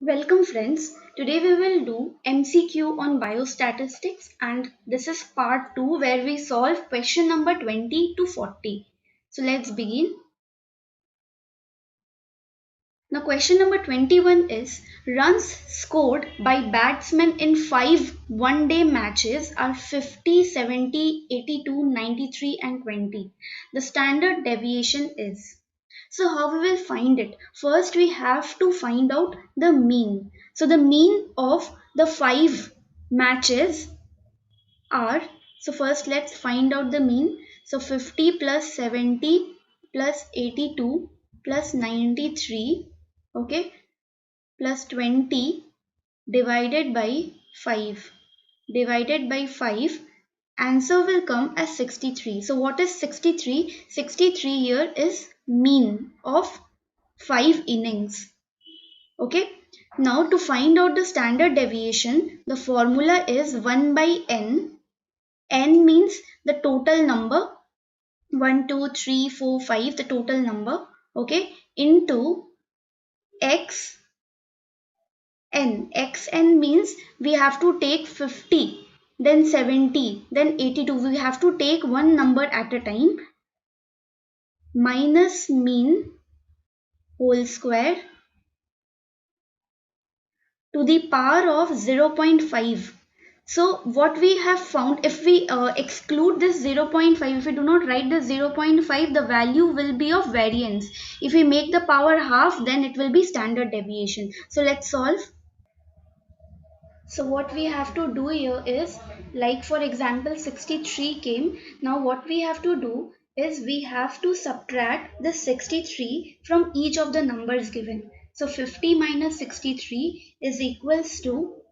Welcome friends. Today we will do MCQ on biostatistics and this is part 2 where we solve question number 20 to 40. So let's begin. Now question number 21 is runs scored by batsmen in 5 one-day matches are 50, 70, 82, 93 and 20. The standard deviation is. So how we will find it? First we have to find out the mean. So the mean of the 5 matches are, so first let's find out the mean. So 50 plus 70 plus 82 plus 93, okay, plus 20 divided by 5. Divided by 5, answer will come as 63. So what is 63? 63 here is mean of 5 innings. Okay. Now to find out the standard deviation, the formula is 1 by n. N means the total number, 1, 2, 3, 4, 5, the total number, okay, into x n. Xn means we have to take 50, then 70, then 82. We have to take one number at a time, minus mean whole square to the power of 0.5. So what we have found, if we exclude this 0.5, if we do not write the 0.5, the value will be of variance. If we make the power half, then it will be standard deviation. So let's solve. So what we have to do here is, like for example 63 came. Now what we have to do is we have to subtract the 63 from each of the numbers given. So 50 minus 63 is equals to,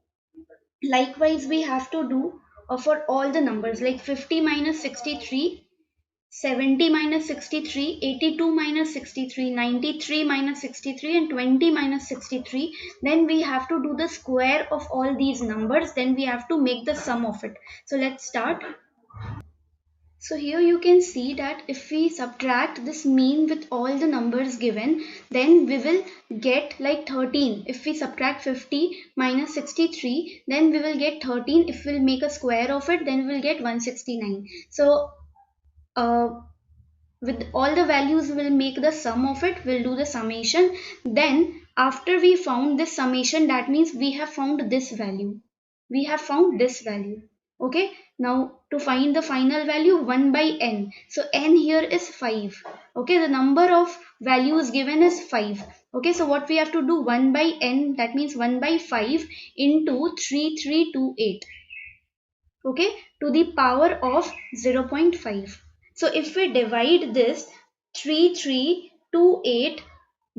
likewise we have to do for all the numbers, like 50 minus 63, 70 minus 63, 82 minus 63, 93 minus 63 and 20 minus 63. Then we have to do the square of all these numbers. Then we have to make the sum of it. So let's start. So here you can see that if we subtract this mean with all the numbers given, then we will get like 13. If we subtract 50 minus 63, then we will get 13. If we'll make a square of it, then we will get 169. So uh, with all the values we'll make the sum of it, we'll do the summation. Then after we found this summation, that means we have found this value, okay. Now to find the final value, 1 by n. So n here is 5, okay. The number of values given is 5, okay. So what we have to do, 1 by n, that means 1 by 5 into 3328, okay, to the power of 0.5. So if we divide this 3328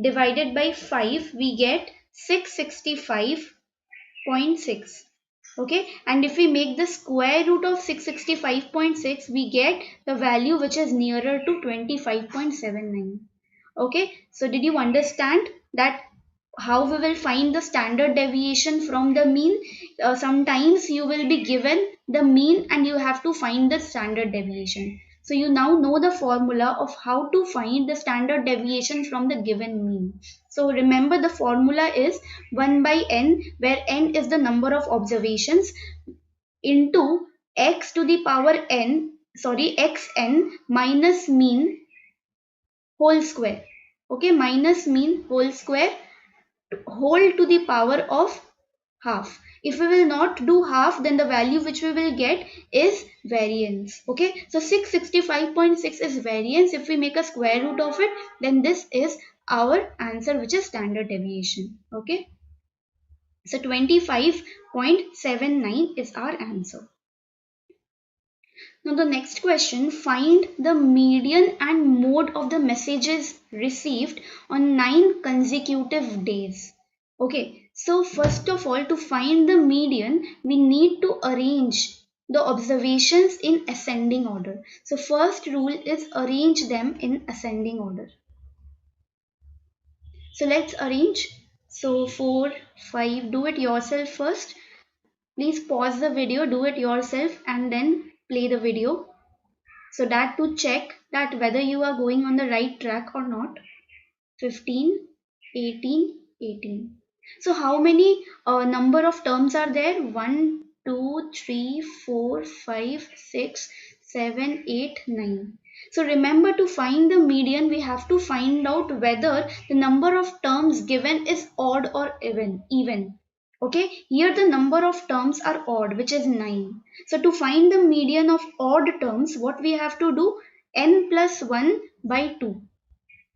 divided by 5, we get 665.6, okay. And if we make the square root of 665.6, we get the value which is nearer to 25.79. Okay, so did you understand that how we will find the standard deviation from the mean? Sometimes you will be given the mean and you have to find the standard deviation. So you now know the formula of how to find the standard deviation from the given mean. So remember, the formula is 1 by n, where n is the number of observations, into x to the power n, sorry, xn minus mean whole square, okay, minus mean whole square, whole to the power of half. If we will not do half, then the value which we will get is variance, okay. So 665.6 is variance. If we make a square root of it, then this is our answer, which is standard deviation, okay. So 25.79 is our answer. Now the next question, find the median and mode of the messages received on 9 consecutive days. Okay, so first of all, to find the median, we need to arrange the observations in ascending order. So first rule is arrange them in ascending order. So let's arrange. So 4, 5, do it yourself first. Please pause the video, do it yourself and then play the video, so that to check that whether you are going on the right track or not. 15, 18, 18. So how many number of terms are there? 1, 2, 3, 4, 5, 6, 7, 8, 9. So remember, to find the median, we have to find out whether the number of terms given is odd or even. Okay, here the number of terms are odd, which is 9. So to find the median of odd terms, what we have to do? N plus 1 by 2.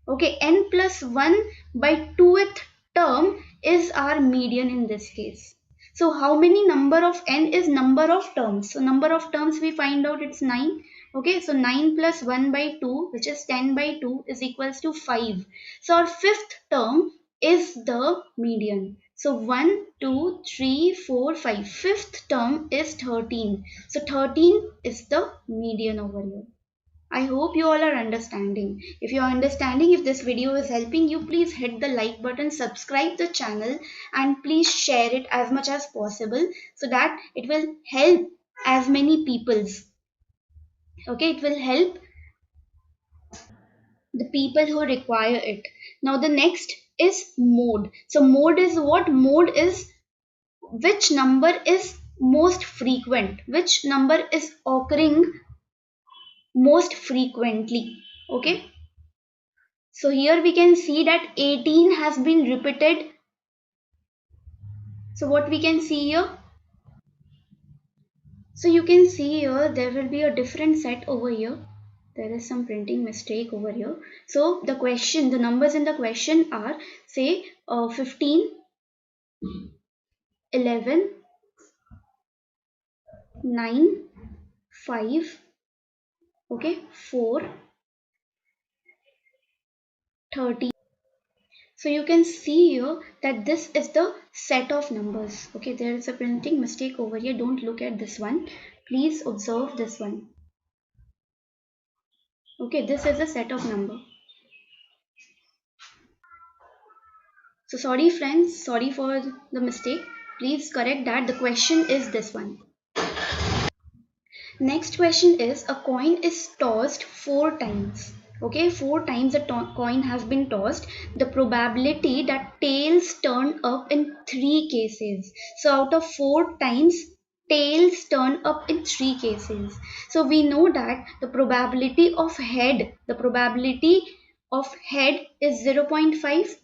Okay, n plus 1 by 2th term is our median in this case. So how many number of n is number of terms? So number of terms we find out, it's 9. Okay, so 9 plus 1 by 2, which is 10 by 2, is equals to 5. So our fifth term is the median. So 1, 2, 3, 4, 5. Fifth term is 13. So 13 is the median over here. I hope you all are understanding. If you are understanding, if this video is helping you, please hit the like button, subscribe the channel, and please share it as much as possible so that it will help as many peoples. Okay, it will help the people who require it. Now the next is mode. So mode is what? Mode is which number is most frequent, which number is occurring most frequently. Okay, so here we can see that 18 has been repeated. So what we can see here? So you can see here there will be a different set over here. There is some printing mistake over here. So the question, the numbers in the question are, say 15, 11, 9, 5, okay, 4, 30. So you can see here that this is the set of numbers. Okay, there is a printing mistake over here. Don't look at this one. Please observe this one. Okay, this is a set of number. So sorry friends, sorry for the mistake. Please correct that. The question is this one. Next question is, a coin is tossed 4 times. Okay, 4 times the coin has been tossed. The probability that tails turn up in 3 cases. So out of 4 times, tails turn up in 3 cases. So we know that the probability of head is 0.5,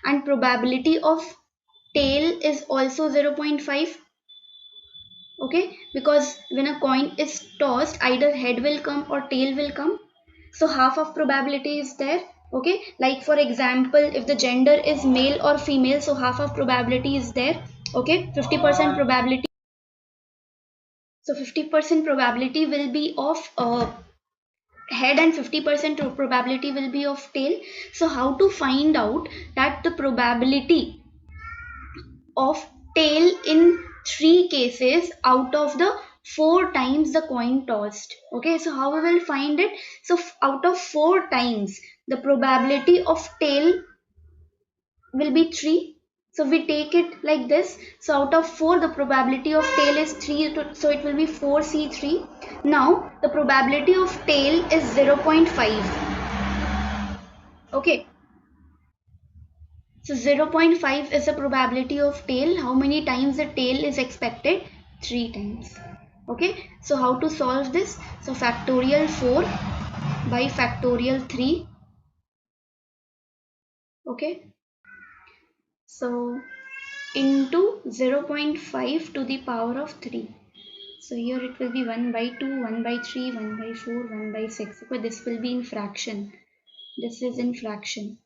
and probability of tail is also 0.5. Okay, because when a coin is tossed, either head will come or tail will come. So half of probability is there. Okay, like for example, if the gender is male or female, so half of probability is there. Okay, 50% probability. So 50% probability will be of head and 50% probability will be of tail. So how to find out that the probability of tail in 3 cases out of the 4 times the coin tossed? Okay, so how we will find it? So out of 4 times, the probability of tail will be 3. So we take it like this. So out of 4, the probability of tail is 3. So it will be 4C3. Now the probability of tail is 0.5. Okay. So 0.5 is the probability of tail. How many times the tail is expected? 3 times. Okay. So how to solve this? So factorial 4 by factorial 3. Okay. So into 0.5 to the power of 3. So here it will be 1 by 2, 1 by 3, 1 by 4, 1 by 6. Okay, this will be in fraction. This is in fraction.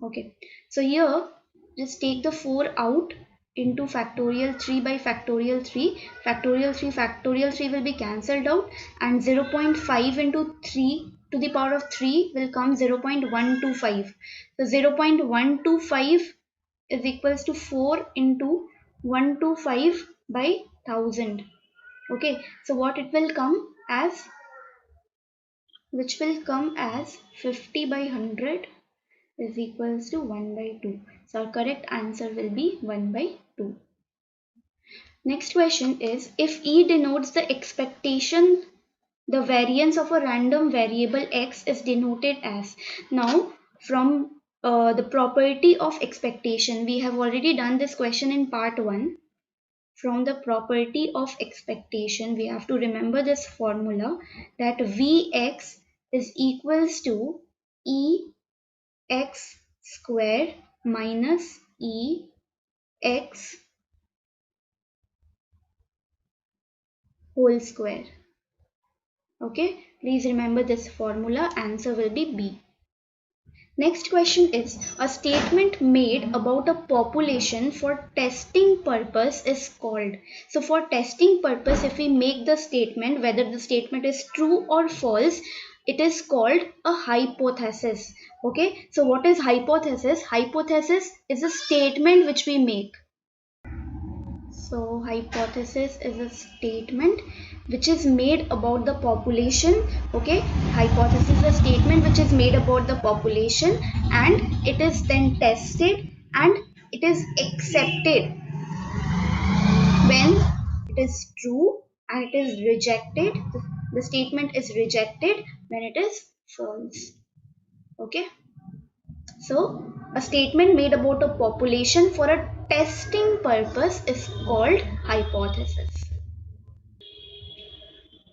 Okay, so here just take the 4 out into factorial 3 by factorial 3. Factorial 3 will be cancelled out, and 0.5 into 3 to the power of 3 will come 0.125. So 0.125 is equals to 4 into 125 by 1000. Okay, so what it will come as, which will come as 50 by 100 is equals to 1 by 2. So our correct answer will be 1 by 2. Next question is, if E denotes the expectation, the variance of a random variable x is denoted as. Now from the property of expectation. We have already done this question in part 1. From the property of expectation, we have to remember this formula that Vx is equals to Ex square minus Ex whole square. Okay, please remember this formula. Answer will be B. Next question is, a statement made about a population for testing purpose is called. So for testing purpose, if we make the statement, whether the statement is true or false, it is called a hypothesis. Okay, so what is hypothesis? Hypothesis is a statement which we make. So hypothesis is a statement which is made about the population. Okay, hypothesis is a statement which is made about the population and it is then tested and it is accepted when it is true, and it is rejected. The statement is rejected when it is false. Okay. So, a statement made about a population for a testing purpose is called hypothesis.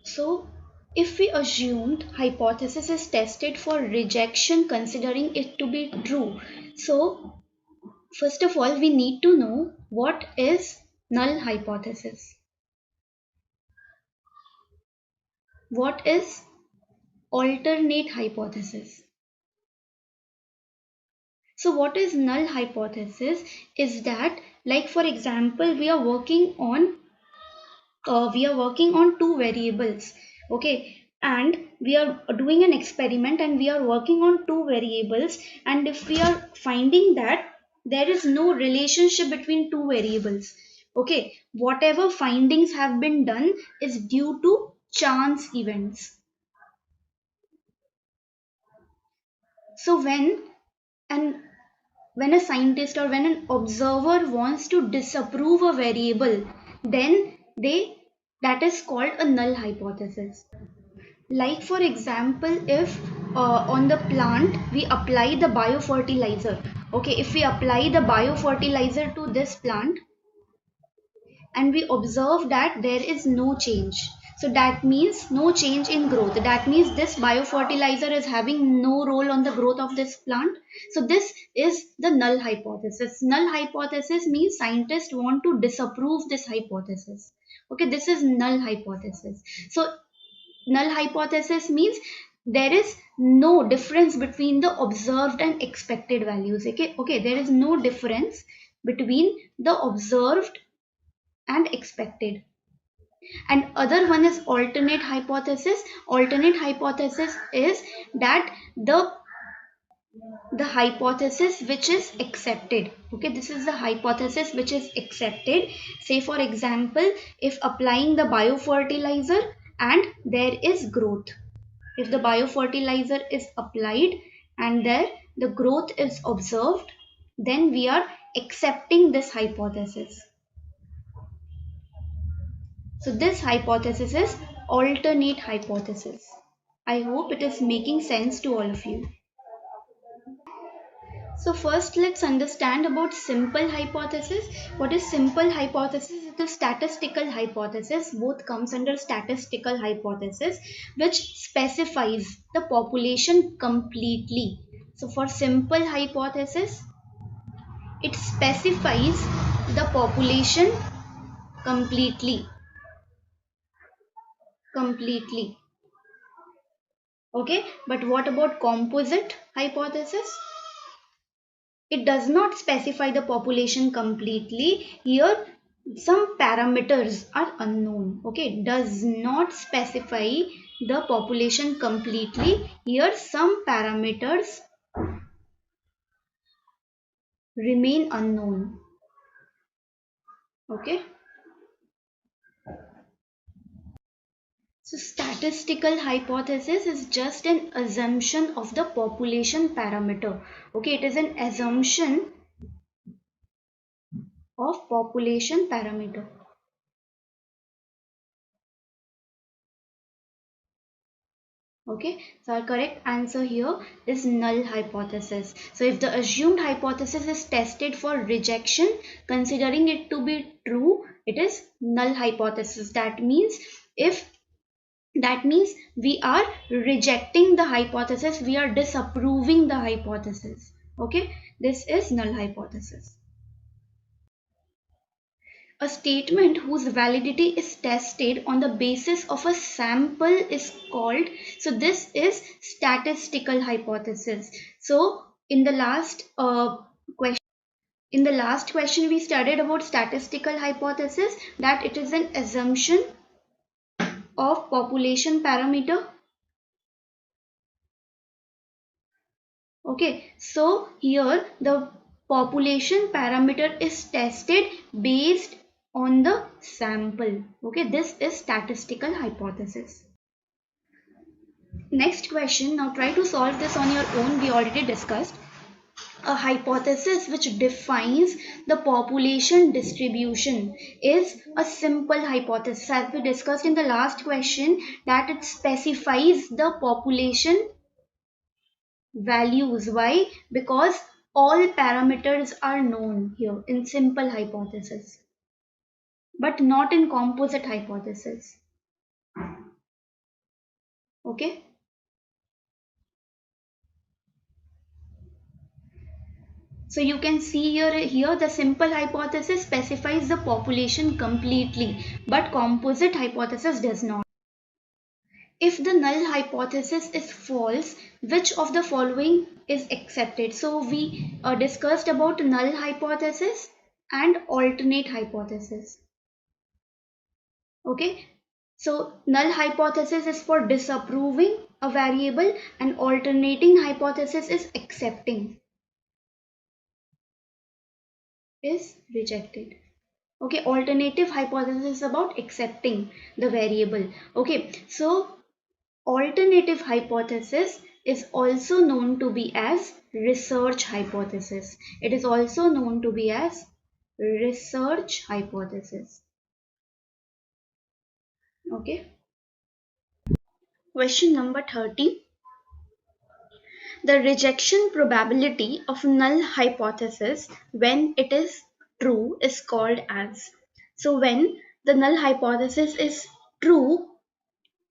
So, if we assumed hypothesis is tested for rejection considering it to be true, so first of all we need to know what is null hypothesis. What is alternate hypothesis? So what is null hypothesis is that, like for example, we are working on two variables, okay, and we are doing an experiment and we are working on two variables, and if we are finding that there is no relationship between two variables, okay, whatever findings have been done is due to chance events. So and when a scientist or when an observer wants to disapprove a variable, then that is called a null hypothesis. Like for example, if on the plant we apply the biofertilizer, okay, if we apply the biofertilizer to this plant and we observe that there is no change, so that means no change in growth, that means this biofertilizer is having no role on the growth of this plant. So this is the null hypothesis. Null hypothesis means scientists want to disapprove this hypothesis. Okay, this is null hypothesis. So null hypothesis means there is no difference between the observed and expected values. Okay, there is no difference between the observed and expected. And other one is alternate hypothesis. Alternate hypothesis is that the hypothesis which is accepted. Okay, this is the hypothesis which is accepted. Say for example, if applying the biofertilizer and there is growth, if the biofertilizer is applied and there the growth is observed, then we are accepting this hypothesis. So this hypothesis is alternate hypothesis. I hope it is making sense to all of you. So first let's understand about simple hypothesis. What is simple hypothesis? It is statistical hypothesis. Both comes under statistical hypothesis, which specifies the population completely. So for simple hypothesis, it specifies the population completely. Completely. Okay, but what about composite hypothesis? It does not specify the population completely. Here some parameters are unknown. Okay, does not specify the population completely. Here some parameters remain unknown. Okay. So statistical hypothesis is just an assumption of the population parameter. Okay, it is an assumption of population parameter. Okay, so our correct answer here is null hypothesis. So if the assumed hypothesis is tested for rejection, considering it to be true, it is null hypothesis. If that means we are rejecting the hypothesis, we are disapproving the hypothesis. Okay, this is null hypothesis. A statement whose validity is tested on the basis of a sample is called, so this is statistical hypothesis. So in the last question we studied about statistical hypothesis, that it is an assumption of population parameter. Okay, so here the population parameter is tested based on the sample. Okay, this is statistical hypothesis. Next question, now try to solve this on your own. We already discussed a hypothesis which defines the population distribution is a simple hypothesis, as we discussed in the last question, that it specifies the population values. Why? Because all parameters are known here in simple hypothesis, but not in composite hypothesis. Okay. So you can see here the simple hypothesis specifies the population completely, but composite hypothesis does not. If the null hypothesis is false, which of the following is accepted? So we discussed about null hypothesis and alternate hypothesis. Okay, so null hypothesis is for disapproving a variable and alternating hypothesis is accepting, is rejected. Okay, alternative hypothesis is about accepting the variable. Okay, so alternative hypothesis is also known to be as research hypothesis. It is also known to be as research hypothesis. Okay. Question number 30. The rejection probability of null hypothesis when it is true is called as. So when the null hypothesis is true,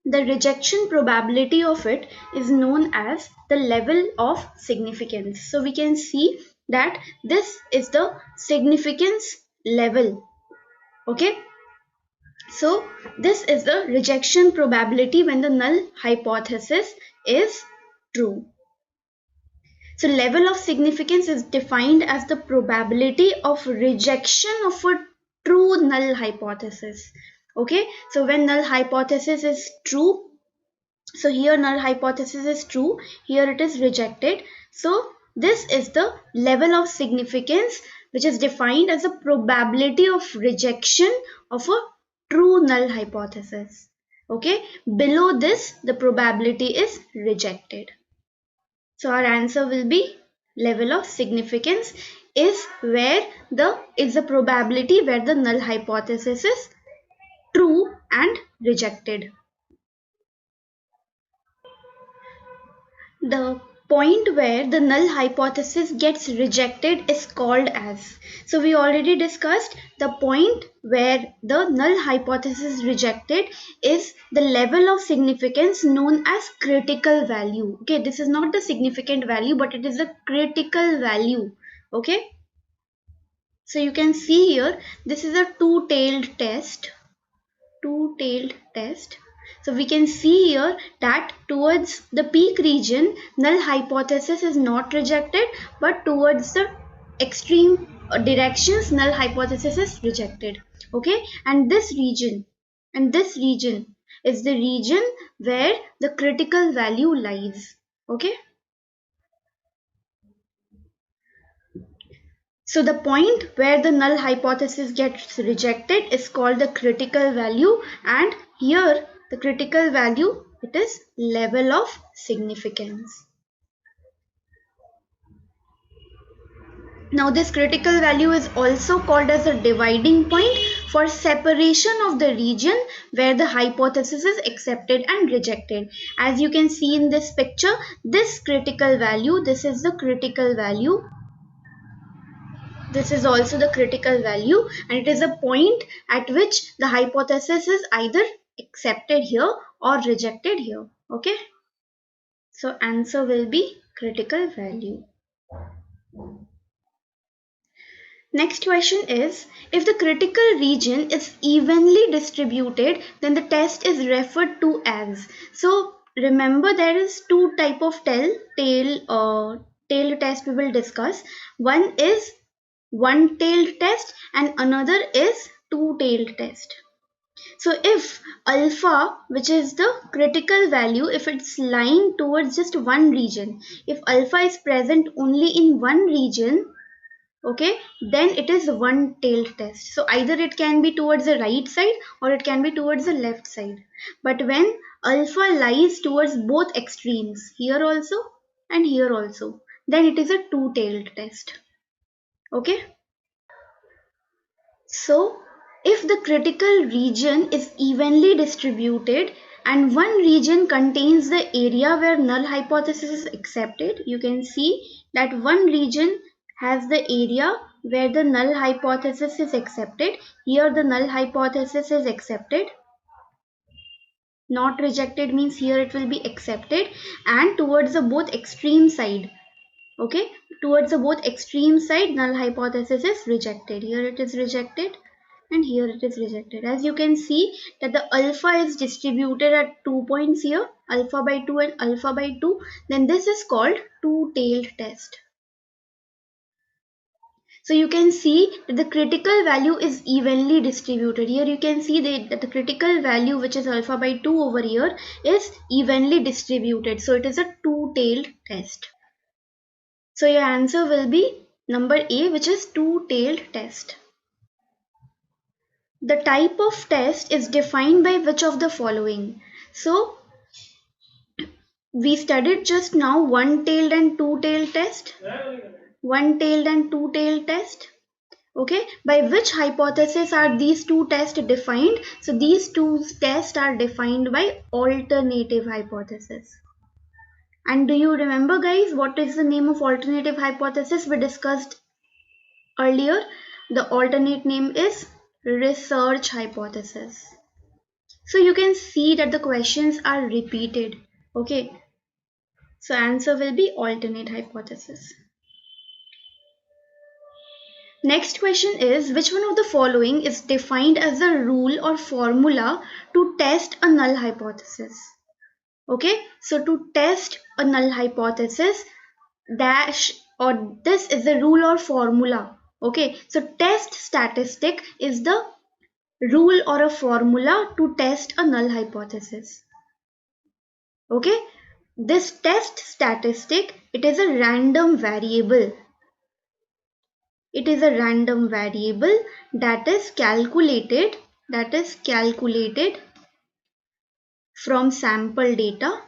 the rejection probability of it is known as the level of significance. So we can see that this is the significance level. Okay. So this is the rejection probability when the null hypothesis is true. So level of significance is defined as the probability of rejection of a true null hypothesis. Okay. So when null hypothesis is true, so here null hypothesis is true, here it is rejected. So this is the level of significance which is defined as the probability of rejection of a true null hypothesis. Okay, below this the probability is rejected. So our answer will be level of significance is the probability where the null hypothesis is true and rejected. The point where the null hypothesis gets rejected is called as. So we already discussed the point where the null hypothesis is rejected is the level of significance known as critical value. Okay, this is not the significant value, but it is a critical value. Okay. So you can see here, this is a two-tailed test. Two-tailed test. So we can see here that towards the peak region, null hypothesis is not rejected, but towards the extreme directions, null hypothesis is rejected. Okay, and this region is the region where the critical value lies. Okay. So the point where the null hypothesis gets rejected is called the critical value, and here the critical value, it is level of significance. Now this critical value is also called as a dividing point for separation of the region where the hypothesis is accepted and rejected. As you can see in this picture, this critical value, this is the critical value. This is also the critical value, and it is a point at which the hypothesis is either accepted here or rejected here. Okay. So answer will be critical value. Next question is, if the critical region is evenly distributed, then the test is referred to as. So remember, there is two type of tail test we will discuss. One is one-tailed test and another is two-tailed test. So if alpha, which is the critical value, if it's lying towards just one region, if alpha is present only in one region, okay, then it is one-tailed test. So either it can be towards the right side or it can be towards the left side. But when alpha lies towards both extremes, here also and here also, then it is a two-tailed test. Okay. So, if the critical region is evenly distributed and one region contains the area where null hypothesis is accepted, you can see that one region has the area where the null hypothesis is accepted. Here the null hypothesis is accepted. Not rejected means here it will be accepted, and towards the both extreme side. Okay, towards the both extreme side, null hypothesis is rejected. Here it is rejected and here it is rejected. As you can see that the alpha is distributed at 2 points here, alpha by 2 and alpha by 2. Then this is called two-tailed test. So you can see that the critical value is evenly distributed. Here you can see that the critical value, which is alpha by 2 over here, is evenly distributed. So it is a two-tailed test. So your answer will be number A, which is two-tailed test. The type of test is defined by which of the following? So we studied just now one-tailed and two-tailed test. One-tailed and two-tailed test. Okay, by which hypothesis are these two tests defined? So these two tests are defined by alternative hypothesis. And do you remember, guys, what is the name of alternative hypothesis we discussed earlier? The alternate name is research hypothesis. So you can see that the questions are repeated. Okay, so answer will be alternate hypothesis. Next question is, which one of the following is defined as a rule or formula to test a null hypothesis? Okay, so to test a null hypothesis, dash or this is the rule or formula. Okay, so test statistic is the rule or a formula to test a null hypothesis. Okay, this test statistic, it is a random variable. It is a random variable that is calculated from sample data.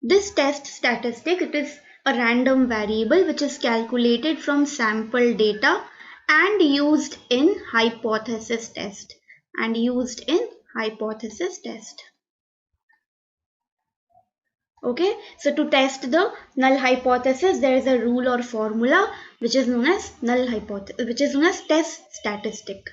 This test statistic, it is a random variable which is calculated from sample data and used in hypothesis test. Okay, so to test the null hypothesis, there is a rule or formula which is known as test statistic.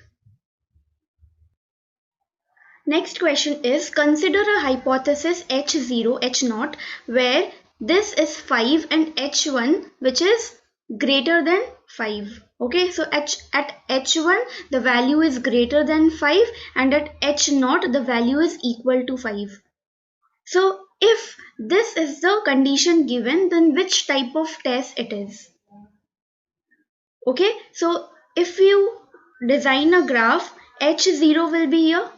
Next question is, consider a hypothesis H0, H0 where this is 5 and H1 which is greater than 5. Okay, so at H1 the value is greater than 5 and at H0 the value is equal to 5. So if this is the condition given, then which type of test it is? Okay, so if you design a graph, H0 will be here.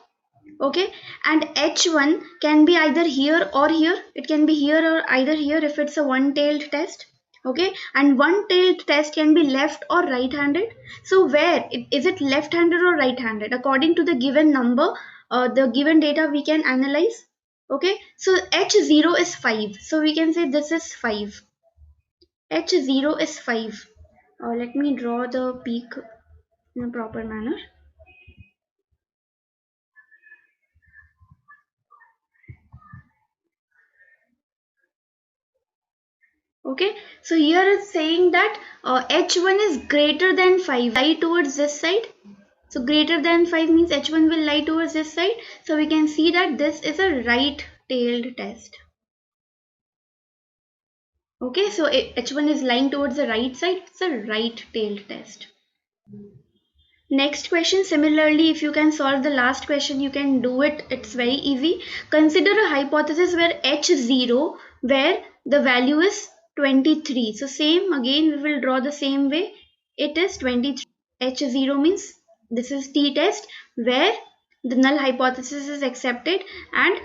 Okay, and H1 can be either here or here. It can be here or either here if it's a one-tailed test. Okay, and one-tailed test can be left or right-handed. So where is it, left-handed or right-handed? According to the given number, the given data we can analyze. Okay, so H0 is 5. So we can say this is 5. H0 is 5. Let me draw the peak in a proper manner. Okay, so here it's saying that h1 is greater than 5, lie towards this side. So greater than 5 means h1 will lie towards this side. So we can see that this is a right-tailed test. Okay, so h1 is lying towards the right side. It's a right-tailed test. Next question, similarly, if you can solve the last question, you can do it. It's very easy. Consider a hypothesis where h0, where the value is 23. So same, again we will draw the same way. It is 23. h0 means this is t-test where the null hypothesis is accepted, and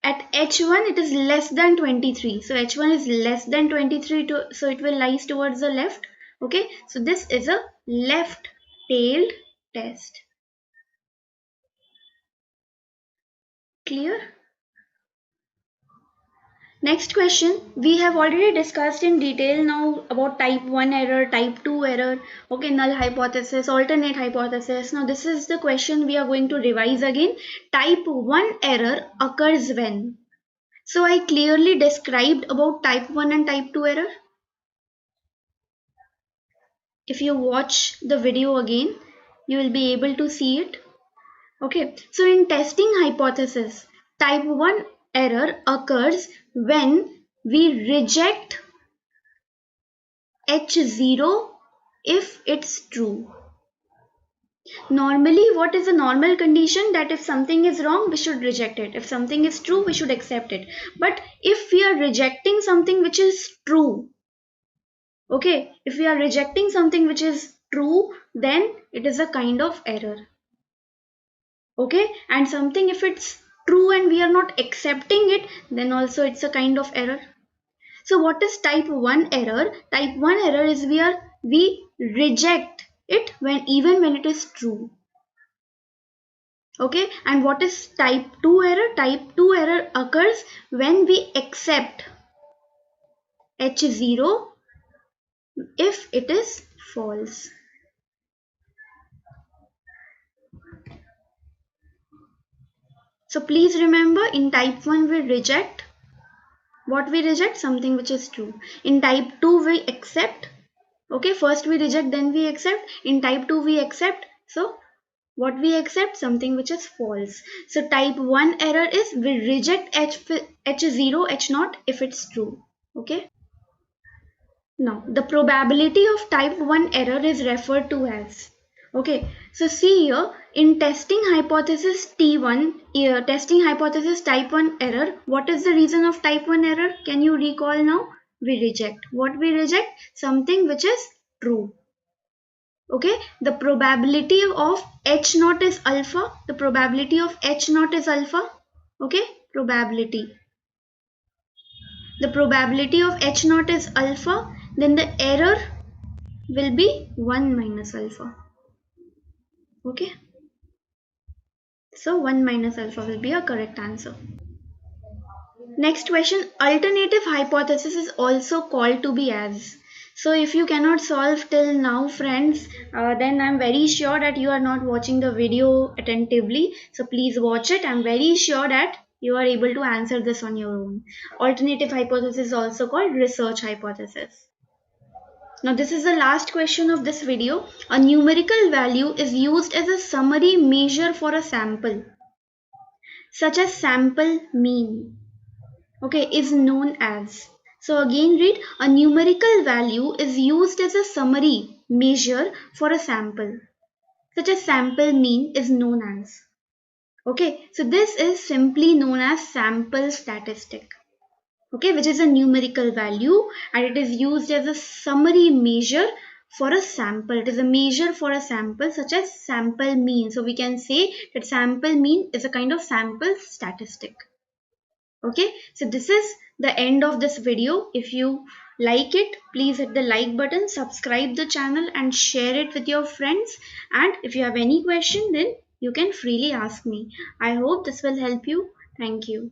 at h1 it is less than 23. So h1 is less than 23, so it will lie towards the left. Okay, so this is a left tailed test. Clear? Next question, we have already discussed in detail now about type 1 error, type 2 error, okay, null hypothesis, alternate hypothesis. Now this is the question we are going to revise again. Type 1 error occurs when? So I clearly described about type 1 and type 2 error. If you watch the video again, you will be able to see it. Okay, so in testing hypothesis, type 1 error occurs when we reject H0 if it's true. Normally, what is a normal condition? That if something is wrong, we should reject it. If something is true, we should accept it. But if we are rejecting something which is true, okay, if we are rejecting something which is true, then it is a kind of error. Okay, and something if it's true and we are not accepting it, then also it's a kind of error. So what is type 1 error? Type 1 error is where we reject it even when it is true. Okay, and what is type 2 error? Type 2 error occurs when we accept H0 if it is false. So please remember, in type 1 we reject. What we reject? Something which is true. In type 2 we accept. Okay, first we reject, then we accept. In type 2 we accept. So what we accept? Something which is false. So type 1 error is we reject H0, H0 if it's true. Okay. Now the probability of type 1 error is referred to as. Okay, so see here in testing hypothesis T1, testing hypothesis type 1 error, what is the reason of type 1 error? Can you recall now? We reject. What we reject? Something which is true. Okay, the probability of H0 is alpha. The probability of H0 is alpha. Okay, probability. The probability of H0 is alpha, then the error will be 1 minus alpha. Okay, so 1 minus alpha will be a correct answer. Next question, alternative hypothesis is also called to be as. So if you cannot solve till now, friends, then I'm very sure that you are not watching the video attentively. So please watch it. I'm very sure that you are able to answer this on your own. Alternative hypothesis is also called research hypothesis. Now this is the last question of this video. A numerical value is used as a summary measure for a sample, such as sample mean. Okay, is known as. So again read, a numerical value is used as a summary measure for a sample, such as sample mean is known as. Okay, so this is simply known as sample statistic. Okay, which is a numerical value and it is used as a summary measure for a sample. It is a measure for a sample such as sample mean. So we can say that sample mean is a kind of sample statistic. Okay, so this is the end of this video. If you like it, please hit the like button, subscribe the channel and share it with your friends. And if you have any question, then you can freely ask me. I hope this will help you. Thank you.